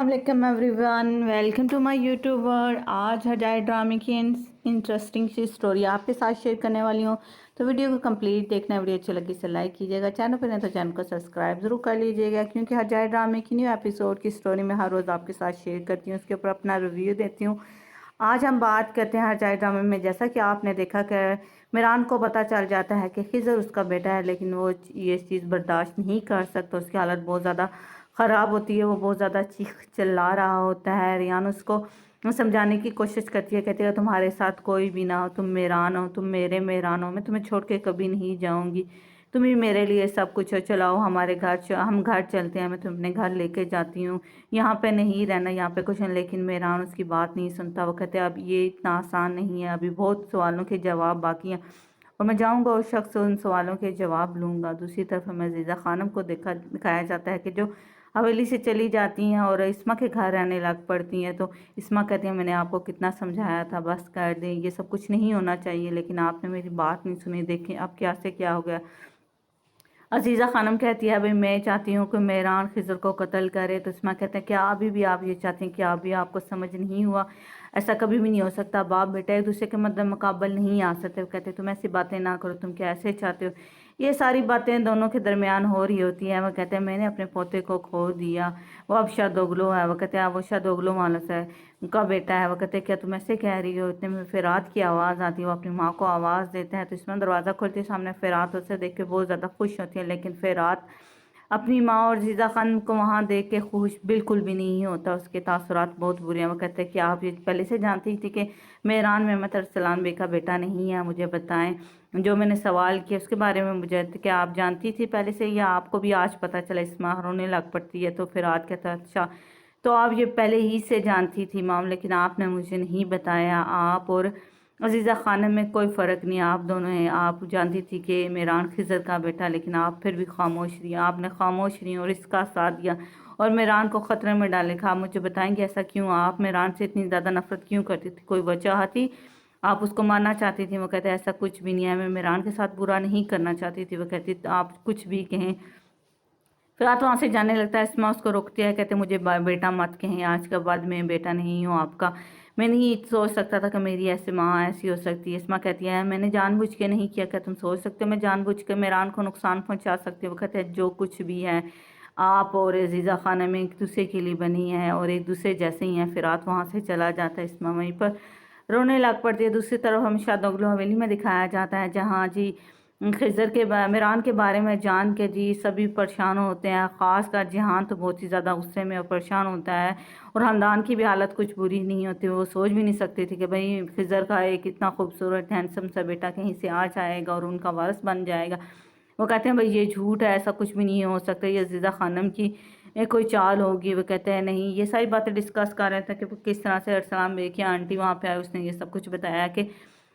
वालेकुम everyone, welcome to my YouTube world. आज हजाए ड्रामे की इंटरेस्टिंग सी स्टोरी आपके साथ शेयर करने वाली हूँ। तो वीडियो को कंप्लीट देखना, वीडियो अच्छी लगी तो लाइक कीजिएगा, चैनल पर नहीं तो चैनल को सब्सक्राइब ज़रूर कर लीजिएगा, क्योंकि हजाए ड्रामे की न्यू एपिसोड की स्टोरी मैं हर रोज़ आपके साथ शेयर करती हूँ, उसके ऊपर अपना रिव्यू देती हूँ। आज हम बात करते हैं हजाए ड्रामे में। जैसा कि आपने देखा कि मिरान को पता चल जाता है कि खिज़र उसका बेटा है, लेकिन वो ये चीज़ बर्दाश्त नहीं कर सकता। उसकी हालत बहुत ज़्यादा ख़राब होती है, वो बहुत ज़्यादा चीख चिल्ला रहा होता है। रियान उसको समझाने की कोशिश करती है, कहती है तुम्हारे साथ कोई भी ना हो, तुम मेरान हो, तुम मेरे मेरान हो, मैं तुम्हें छोड़ के कभी नहीं जाऊंगी, तुम ही मेरे लिए सब कुछ हो, चलाओ हमारे घर, हम घर चलते हैं, मैं तुम्हें घर लेके जाती हूँ, यहाँ पे नहीं रहना, यहाँ पे कुछ नहीं। लेकिन मेरान उसकी बात नहीं सुनता। वो कहते हैं अब ये इतना आसान नहीं है, अभी बहुत सवालों के जवाब बाकी हैं और मैं जाऊंगा उस शख्स से उन सवालों के जवाब लूँगा। दूसरी तरफ हमें अज़ीज़ा खानम को दिखाया जाता है कि जो हवेली से चली जाती हैं और इस्मा के घर रहने लग पड़ती हैं। तो इस्मा कहती है मैंने आपको कितना समझाया था, बस कर दें, ये सब कुछ नहीं होना चाहिए, लेकिन आपने मेरी बात नहीं सुनी, देखें अब क्या से क्या हो गया। अजीज़ा खानम कहती है भाई मैं चाहती हूँ कि मेरान खिज़र को कत्ल करे। तो इस्मा कहते हैं क्या अभी भी आप ये चाहते हैं, क्या अभी आपको समझ नहीं हुआ, ऐसा कभी भी नहीं हो सकता, बाप बेटा एक दूसरे के मुकाबल नहीं आ सकते। वो कहते तुम ऐसी बातें ना करो, तुम क्या ऐसे चाहते हो। ये सारी बातें दोनों के दरमियान हो रही होती हैं। वो कहते हैं मैंने अपने पोते को खो दिया, वो अब शादोगलो है। वो कहते हैं वो शादोगलो वालों से उनका बेटा है। वो कहते हैं क्या तुम ऐसे कह रही हो। इतने में फ़िरात की आवाज़ आती है, वो अपनी माँ को आवाज़ देते हैं। तो इसमें दरवाज़ा खोलते सामने फ़िरात उसे देख के बहुत ज़्यादा खुश होती है, लेकिन फ़िरात अपनी माँ और जीजा खान को वहाँ देख के खुश बिल्कुल भी नहीं होता। उसके तासुरात बहुत बुरे हैं। वो कहते हैं कि आप ये पहले से जानती थी कि मेहरान मेमत अरसलान बे का बेटा नहीं है, मुझे बताएं, जो मैंने सवाल किया उसके बारे में मुझे क्या आप जानती थी पहले से, या आपको भी आज पता चला। इस्मा रोने लग पड़ती है। तो फिर आज कहता अच्छा तो आप ये पहले ही से जानती थी माम, लेकिन आपने मुझे नहीं बताया। आप और अजीज़ा खानम में कोई फ़र्क नहीं, आप दोनों हैं। आप जानती थी कि मेरान खिज़र का बेटा, लेकिन आप फिर भी खामोश रही, आपने खामोश रही और इसका साथ दिया और मेरान को ख़तरे में डाले। आप मुझे बताएंगे ऐसा क्यों, आप मेरान से इतनी ज़्यादा नफ़रत क्यों करती थी, कोई वजह थी, आप उसको मारना चाहती थी। वो कहते ऐसा कुछ भी नहीं है, मैं मेरान के साथ बुरा नहीं करना चाहती थी। वो कहती आप कुछ भी कहें। फिर रात वहाँ से जाने लगता है। इस्मा उसको रोकती है, कहते मुझे बेटा मत कहें, आज के बाद मैं बेटा नहीं हूँ आपका। मैं नहीं सोच सकता था कि मेरी ऐसी माँ ऐसी हो सकती है। इस्मा कहती है मैंने जानबूझ के नहीं किया। क्या तुम सोच सकते हो मैं जानबूझ के मेरान को नुकसान पहुँचा सकती हूँ। वो कहते हैं जो कुछ भी है आप और अजीज़ा खाना में एक दूसरे के लिए बनी है और एक दूसरे जैसे ही हैं। फिर रात वहाँ से चला जाता है। इस्मा वहीं पर रोने लग पड़ती है। दूसरी तरफ हम शादोगलो हवेली में दिखाया जाता है, जहाँ जी खिज़र के मेरान के बारे में जान के जी सभी परेशान होते हैं। ख़ास कर जहान तो बहुत ही ज़्यादा गुस्से में और परेशान होता है, और ख़ानदान की भी हालत कुछ बुरी नहीं होती। वो सोच भी नहीं सकती थी कि भाई खिज़र का एक इतना खूबसूरत हैंडसम सा बेटा कहीं से आ जाएगा और उनका वारिस बन जाएगा। वो कहते हैं भाई ये झूठ है, ऐसा कुछ भी नहीं हो सकता, ये अज़ीज़ा खानम की कोई चाल होगी। वो कहते हैं नहीं। ये सारी बातें डिस्कस कर रहे थे कि किस तरह से अरसलान बे की आंटी वहाँ पे आई, उसने ये सब कुछ बताया कि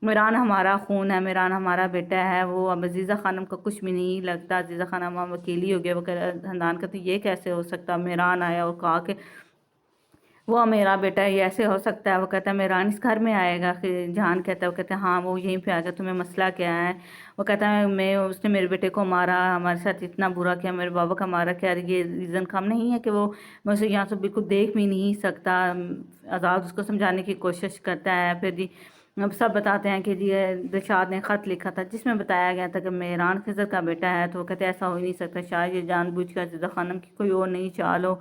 मेरान हमारा खून है, मेरान हमारा बेटा है। वो अब अज़ीज़ा खानम का कुछ भी नहीं लगता, अज़ीज़ा खानम अब अकेली हो गया। वो खानदान का तो ये कैसे हो सकता। मेरान आया और कहा कि वो मेरा बेटा है, ये ऐसे हो सकता है। वो कहता है मेरान इस घर में आएगा। जहान कहता है, वो कहते हैं हाँ वो यहीं पे आएगा, तुम्हें मसला क्या है। वो कहता है मैं उसने मेरे बेटे को मारा, हमारे साथ इतना बुरा किया, मेरे बाबा का मारा, क्या ये रीज़न कम नहीं है कि वो मैं उसे यहाँ से बिल्कुल देख भी नहीं सकता। आज़ाद उसको समझाने की कोशिश करता है। फिर जी अब सब बताते हैं कि जी दिलशाद ने ख़त लिखा था जिसमें बताया गया था कि मेहरान खिज़र का बेटा है। तो वो कहते ऐसा हो ही नहीं सकता, शायद ये जानबूझ कर अज़ीज़ा खानम की कोई और नहीं चाल हो,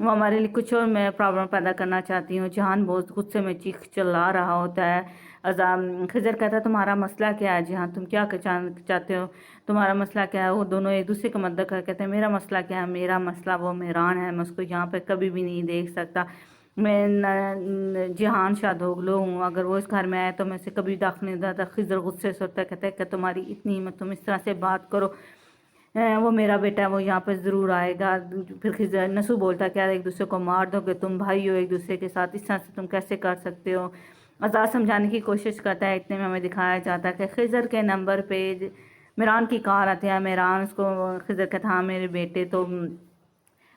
वो हमारे लिए कुछ और मैं प्रॉब्लम पैदा करना चाहती हूँ। जहान बहुत गुस्से में चीख चिल्ला रहा होता है। खिज़र कहता है तुम्हारा मसला क्या है जहान, तुम क्या चाहते हो, तुम्हारा मसला क्या है। वो दोनों एक दूसरे का मदद कर कहते हैं मेरा मसला क्या है, मेरा मसला वो मेहरान है, मैं उसको यहाँ पे कभी भी नहीं देख सकता। मैं जहान शादोगलो हूँ, अगर वो इस घर में आए तो मैं इसे कभी दाखिल नहीं देता। खिज़र गुस्से से होता है, कहता है कि तुम्हारी इतनी हिम्मत, तुम इस तरह से बात करो, वो मेरा बेटा है, वो यहाँ पर ज़रूर आएगा। फिर खिज़र नसू बोलता है क्या एक दूसरे को मार दोगे, तुम भाई हो एक दूसरे के साथ, इस तरह से तुम कैसे कर सकते हो। आज़ाद समझाने की कोशिश करता है। इतने में हमें दिखाया जाता है कि खिज़र के नंबर पे मेरान की कार आती है। मेरान उसको खिज़र कहता हाँ मेरे बेटे। तो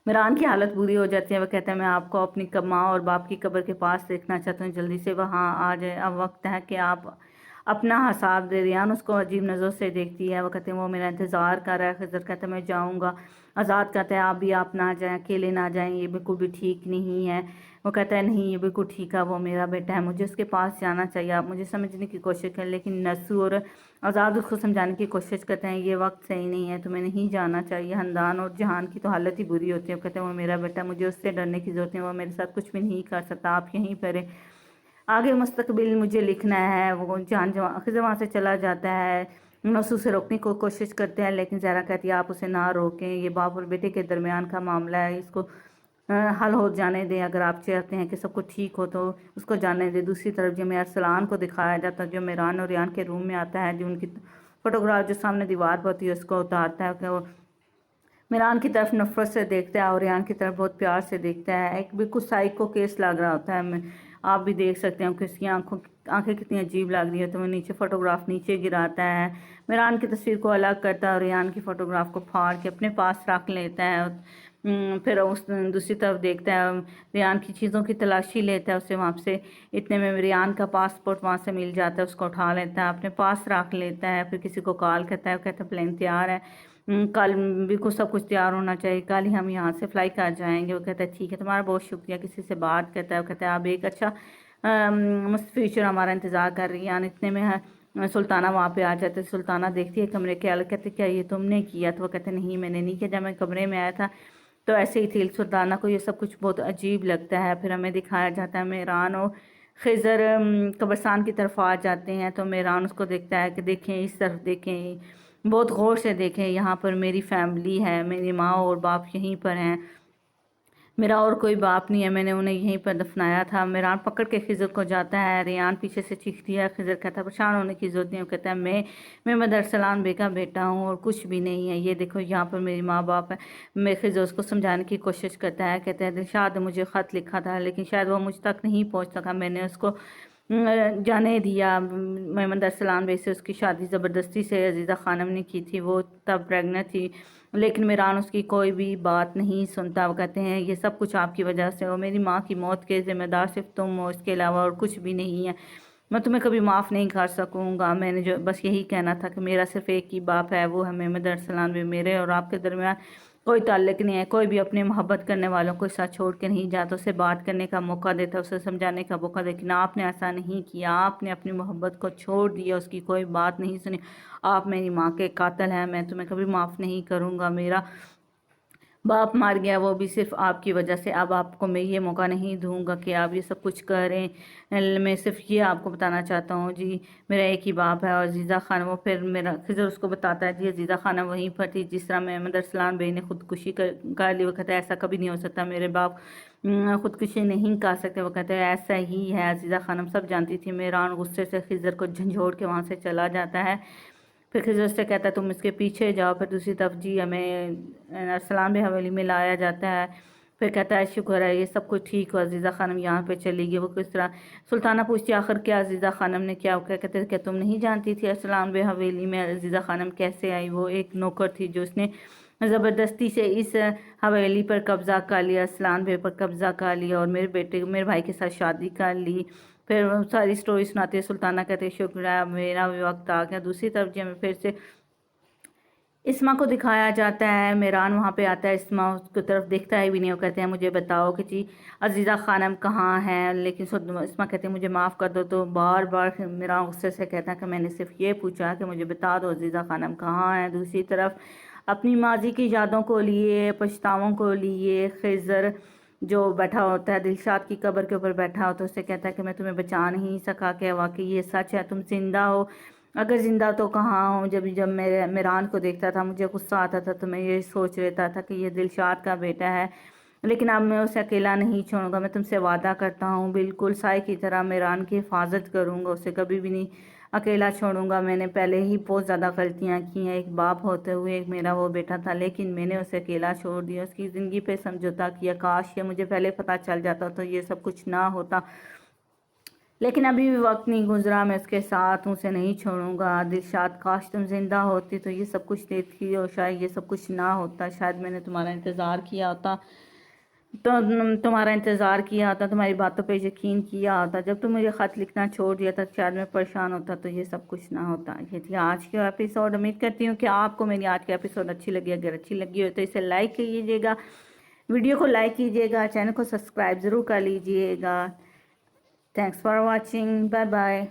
मेरान की हालत बुरी हो जाती है। वो कहता है मैं आपको अपनी माँ और बाप की कब्र के पास देखना चाहता हूँ, जल्दी से वहाँ आ जाए, अब वक्त है कि आप अपना हिसाब दे। रियान उसको अजीब नज़रों से देखती है। वो कहते हैं वो मेरा इंतज़ार कर रहा है। खिज़र कहता है मैं जाऊँगा, آزاد کہتا ہے آپ بھی آپ نہ جائیں، اکیلے نہ جائیں، یہ بالکل بھی ٹھیک نہیں ہے۔ وہ کہتا ہے نہیں یہ بالکل ٹھیک ہے، وہ میرا بیٹا ہے، مجھے اس کے پاس جانا چاہیے، آپ مجھے سمجھنے کی کوشش کریں۔ لیکن نسو اور آزاد اس کو سمجھانے کی کوشش کرتے ہیں یہ وقت صحیح نہیں ہے، تمہیں نہیں جانا چاہیے۔ ہندان اور جہان کی تو حالت ہی بری ہوتی ہے، وہ کہتے ہیں وہ میرا بیٹا ہے، مجھے اس سے ڈرنے کی ضرورت نہیں، وہ میرے ساتھ کچھ بھی نہیں کر سکتا، آپ یہیں پر ہیں، آگے مستقبل مجھے لکھنا ہے۔ وہ جہان خضر وہاں سے چلا جاتا ہے، نسو سے روکنے کو کوشش کرتے ہیں، لیکن زہرا کہتی ہے آپ اسے نہ روکیں، یہ باپ اور بیٹے کے درمیان کا معاملہ ہے، اس کو حل ہو جانے دیں، اگر آپ چاہتے ہیں کہ سب کچھ ٹھیک ہو تو اس کو جانے دیں۔ دوسری طرف جب ارسلان کو دکھایا جاتا ہے جو میران اور ریان کے روم میں آتا ہے، جو ان کی فوٹوگراف جو سامنے دیوار پر ہوتی ہے اس کو اتارتا ہے کہ وہ میران کی طرف نفرت سے دیکھتا ہے اور ریان کی طرف بہت پیار سے دیکھتا ہے، ایک بالکل سائیکو کیس لگ رہا ہوتا ہے۔ آپ بھی دیکھ سکتے ہیں کہ اس کی آنکھیں کتنی عجیب لگ رہی ہے، تو وہ نیچے فوٹوگراف نیچے گراتا ہے، میران کی تصویر کو الگ کرتا ہے اور ریان کی فوٹوگراف کو پھاڑ کے اپنے پاس رکھ لیتا ہے۔ پھر اس دوسری طرف دیکھتا ہے، ریان کی چیزوں کی تلاشی لیتا ہے، اسے وہاں سے اتنے میں ریان کا پاسپورٹ وہاں سے مل جاتا ہے، اس کو اٹھا لیتا ہے، اپنے پاس رکھ لیتا ہے، پھر کسی کو کال کرتا ہے، وہ کہتا ہے پلین تیار ہے، کل بالکل سب کچھ تیار ہونا چاہیے، کل ہی ہم یہاں سے فلائی کر جائیں گے۔ وہ کہتا ہے ٹھیک ہے تمہارا بہت شکریہ، کسی سے بات کرتا ہے، وہ کہتا ہے اب ایک اچھا فیوچر ہمارا انتظار کر رہی ہے۔ اتنے میں سلطانہ وہاں پہ آ جاتے، سلطانہ دیکھتی ہے کمرے کے الگ، کہتے کیا یہ تم نے کیا؟ تو وہ کہتے نہیں میں نے نہیں کیا، جب میں کمرے میں آیا تھا تو ایسے ہی تھی۔ سلطانہ کو یہ سب کچھ بہت عجیب لگتا ہے۔ پھر ہمیں دکھایا جاتا ہے میران اور خضر قبرستان کی طرف آ جاتے ہیں، تو میران اس کو دیکھتا ہے کہ دیکھیں اس طرف دیکھیں، بہت غور سے دیکھیں، یہاں پر میری فیملی ہے، میری ماں اور باپ یہیں پر ہیں، میرا اور کوئی باپ نہیں ہے، میں نے انہیں یہیں پر دفنایا تھا۔ میران پکڑ کے خضر کو جاتا ہے، ریان پیچھے سے چیختی ہے، خضر کہتا ہے پریشان ہونے کی ضرورت نہیں، وہ کہتا ہے میں مدرسلان بے کا بیٹا ہوں اور کچھ بھی نہیں ہے، یہ دیکھو یہاں پر میری ماں باپ ہے۔ میں خضر اس کو سمجھانے کی کوشش کرتا ہے، کہتا ہے دلشاد نے مجھے خط لکھا تھا لیکن شاید وہ مجھ تک نہیں پہنچ سکا، میں نے اس کو جانے دیا، محمد ارسلان بے سے اس کی شادی زبردستی سے عزیزہ خانم نے کی تھی، وہ تب پریگننٹ تھی، لیکن میران اس کی کوئی بھی بات نہیں سنتا۔ وہ کہتے ہیں یہ سب کچھ آپ کی وجہ سے ہو، میری ماں کی موت کے ذمہ دار صرف تم ہو، اس کے علاوہ اور کچھ بھی نہیں ہے، میں تمہیں کبھی معاف نہیں کر سکوں گا۔ میں نے جو بس یہی کہنا تھا کہ میرا صرف ایک ہی باپ ہے، وہ ہے محمد ارسلان بے، میرے اور آپ کے درمیان کوئی تعلق نہیں ہے، کوئی بھی اپنے محبت کرنے والوں کو ساتھ چھوڑ کے نہیں جاتا، اسے بات کرنے کا موقع دیتا، اسے سمجھانے کا موقع، لیکن آپ نے ایسا نہیں کیا، آپ نے اپنی محبت کو چھوڑ دیا، اس کی کوئی بات نہیں سنی، آپ میری ماں کے قاتل ہیں، میں تمہیں کبھی معاف نہیں کروں گا، میرا باپ مار گیا وہ بھی صرف آپ کی وجہ سے، اب آپ کو میں یہ موقع نہیں دوں گا کہ آپ یہ سب کچھ کریں، میں صرف یہ آپ کو بتانا چاہتا ہوں جی میرا ایک ہی باپ ہے۔ اور عزیزہ خانم، وہ پھر میرا خضر اس کو بتاتا ہے جی عزیزہ خانم وہیں پر تھی جس طرح محمد ارسلان بے نے خودکشی کر لی، وہ کہتا ہے ایسا کبھی نہیں ہو سکتا، میرے باپ خودکشی نہیں کر سکتے، وہ کہتے ہیں ایسا ہی ہے، عزیزہ خانم سب جانتی تھی۔ میران غصے سے خضر کو جھنجھوڑ کے وہاں سے چلا جاتا ہے، پھر خضر سے کہتا ہے تم اس کے پیچھے جاؤ، پھر دوسری طرف جی ہمیں ارسلان بے حویلی میں لایا جاتا ہے، پھر کہتا ہے شکر ہے یہ سب کچھ ٹھیک ہو، عزیزہ خانم یہاں پہ چلی گئی، وہ کس طرح؟ سلطانہ پوچھتی آخر کیا عزیزہ خانم نے کیا؟ وہ کہتے ہیں کہ تم نہیں جانتی تھی ارسلان بے حویلی میں عزیزہ خانم کیسے آئی؟ وہ ایک نوکر تھی جو اس نے زبردستی سے اس حویلی پر قبضہ کر لیا، ارسلان بے پر قبضہ کر لیا اور میرے بھائی کے ساتھ شادی کر لی۔ پھر ساری سٹوری سناتے ہیں، سلطانہ کہتے ہیں شکر ہے میرا بھی وقت آ گیا۔ دوسری طرف جی ہمیں پھر سے اسما کو دکھایا جاتا ہے، میران وہاں پہ آتا ہے، اسما اس کی طرف دیکھتا ہے بھی نہیں، وہ کہتے ہیں مجھے بتاؤ کہ جی عزیزہ خانم کہاں ہیں، لیکن اسما کہتے ہیں مجھے معاف کر دو، تو بار بار میران غصے سے کہتا ہے کہ میں نے صرف یہ پوچھا کہ مجھے بتا دو عزیزہ خانم کہاں ہیں۔ دوسری طرف اپنی ماضی کی یادوں کو لیے، پچھتاووں کو لیے خضر جو بیٹھا ہوتا ہے دلشاد کی قبر کے اوپر بیٹھا ہوتا ہے، اسے کہتا ہے کہ میں تمہیں بچا نہیں سکا، کہ واقعی یہ سچ ہے، تم زندہ ہو؟ اگر زندہ تو کہاں ہوں؟ جب میران کو دیکھتا تھا مجھے غصہ آتا تھا تو میں یہ سوچ لیتا تھا کہ یہ دلشاد کا بیٹا ہے، لیکن اب میں اسے اکیلا نہیں چھوڑوں گا، میں تم سے وعدہ کرتا ہوں بالکل سائے کی طرح میران کی حفاظت کروں گا، اسے کبھی بھی نہیں اکیلا چھوڑوں گا۔ میں نے پہلے ہی بہت زیادہ غلطیاں کی ہیں، ایک باپ ہوتے ہوئے ایک میرا وہ بیٹا تھا، لیکن میں نے اسے اکیلا چھوڑ دیا، اس کی زندگی پہ سمجھوتا کیا، کاش یہ مجھے پہلے پتہ چل جاتا تو یہ سب کچھ نہ ہوتا، لیکن ابھی بھی وقت نہیں گزرا، میں اس کے ساتھ اسے نہیں چھوڑوں گا۔ دلشاد کاش تم زندہ ہوتی تو یہ سب کچھ دیکھتی اور شاید یہ سب کچھ نہ ہوتا، شاید میں نے تمہارا انتظار کیا ہوتا، تو تمہارا انتظار کیا ہوتا، تمہاری باتوں پہ یقین کیا ہوتا، جب تم مجھے خط لکھنا چھوڑ دیا تھا شاید میں پریشان ہوتا، تو یہ سب کچھ نہ ہوتا۔ یہ تھی آج کی ایپیسوڈ۔ امید کرتی ہوں کہ آپ کو میری آج کی ایپیسوڈ اچھی لگی۔ اگر اچھی لگی ہو تو اسے لائک کیجیے گا، ویڈیو کو لائک کیجیے گا، چینل کو سبسکرائب ضرور کر لیجیے گا۔ Thanks for watching, bye bye.